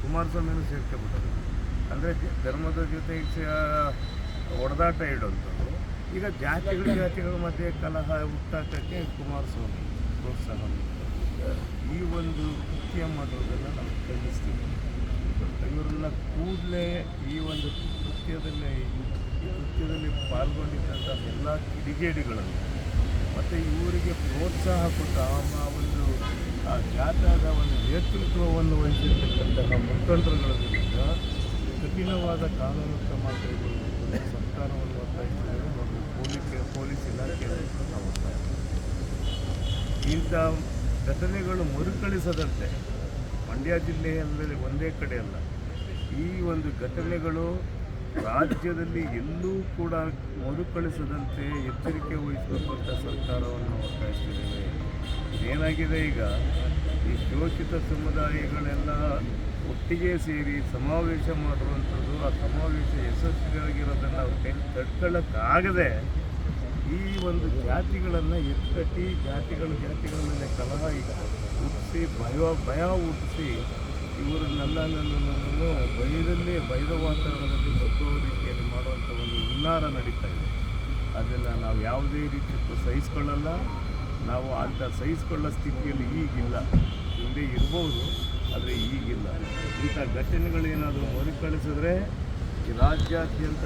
ಕುಮಾರಸ್ವಾಮಿನೂ ಸೇರ್ಕೊಂಡ್ಬಿಟ್ಟರು. ಅಂದರೆ ಧರ್ಮದ ಜೊತೆ ಹೊಡೆದಾಟ ಇಡುವಂಥದ್ದು. ಈಗ ಜಾತಿಗಳ ಮಧ್ಯೆ ಕಲಹ ಹುಟ್ಟಾಕಕ್ಕೆ ಕುಮಾರಸ್ವಾಮಿ ಪ್ರೋತ್ಸಾಹ ಈ ಒಂದು ಕೃತ್ಯ ಮಾಡೋದನ್ನು ನಾವು ಖಂಡಿಸ್ತೀವಿ. ಇವರನ್ನ ಕೂಡಲೇ ಈ ಒಂದು ಕೃತ್ಯದಲ್ಲಿ ಪಾಲ್ಗೊಂಡಿದ್ದಂಥ ಎಲ್ಲ ಕಿಡಿಗೇಡಿಗಳನ್ನು ಮತ್ತು ಇವರಿಗೆ ಪ್ರೋತ್ಸಾಹ ಕೊಟ್ಟ ಆ ಜಾಥಾದ ಒಂದು ನೇತೃತ್ವವನ್ನು ವಹಿಸಿರ್ತಕ್ಕಂತಹ ಮುಖಂಡರುಗಳ ವಿರುದ್ಧ ಕಠಿಣವಾದ ಕಾನೂನು ಕ್ರಮ ಕೈಗೊಳ್ಳುವುದನ್ನು ಸರ್ಕಾರವನ್ನು ಒತ್ತಾಯಿಸಿದ್ದೇವೆ ಮತ್ತು ಪೊಲೀಸ್ ಇಲಾಖೆಯನ್ನು ನಾವು ಒತ್ತಾಯಿಸ್ತೇವೆ. ಇಂಥ ಘಟನೆಗಳು ಮರುಕಳಿಸದಂತೆ ಮಂಡ್ಯ ಜಿಲ್ಲೆಯಲ್ಲಿ ಒಂದೇ ಕಡೆ ಅಲ್ಲ, ಈ ಒಂದು ಘಟನೆಗಳು ರಾಜ್ಯದಲ್ಲಿ ಎಲ್ಲೂ ಕೂಡ ಮರುಕಳಿಸದಂತೆ ಎಚ್ಚರಿಕೆ ವಹಿಸಬೇಕು ಅಂತ ಸರ್ಕಾರವನ್ನು ಒತ್ತಾಯಿಸ್ತಿದ್ದೇವೆ. ಏನಾಗಿದೆ, ಈಗ ಈ ಶೋಷಿತ ಸಮುದಾಯಗಳೆಲ್ಲ ಒಟ್ಟಿಗೆ ಸೇರಿ ಸಮಾವೇಶ ಮಾಡುವಂಥದ್ದು, ಆ ಸಮಾವೇಶ ಯಶಸ್ವಿಯಾಗಿರೋದನ್ನು ನಾವು ತಡ್ಕೊಳ್ಳೋಕ್ಕಾಗದೆ ಈ ಒಂದು ಜಾತಿಗಳನ್ನು ಎತ್ಕಟ್ಟಿ ಜಾತಿಗಳ ಮೇಲೆ ಕಲಹ ಹುಟ್ಟಿಸಿ ಭಯ ಹುಟ್ಟಿಸಿ ಇವರನ್ನೆಲ್ಲನೂ ಭಯದ ವಾತಾವರಣದಲ್ಲಿ ಬದುಕುವ ರೀತಿಯಲ್ಲಿ ಮಾಡುವಂಥ ಒಂದು ಹುನ್ನಾರ ನಡೀತಾ ಇದೆ. ಅದನ್ನು ನಾವು ಯಾವುದೇ ರೀತಿ ಸಹಿಸ್ಕೊಳ್ಳಲ್ಲ. ನಾವು ಅಂಥ ಸಹಿಸ್ಕೊಳ್ಳೋ ಸ್ಥಿತಿಯಲ್ಲಿ ಈಗಿಲ್ಲ. ಹಿಂದೆ ಇರ್ಬೋದು, ಆದರೆ ಈಗಿಲ್ಲ. ಇಂಥ ಘಟನೆಗಳೇನಾದರೂ ಮರುಕಳಿಸಿದ್ರೆ ಈ ರಾಜ್ಯಾದ್ಯಂತ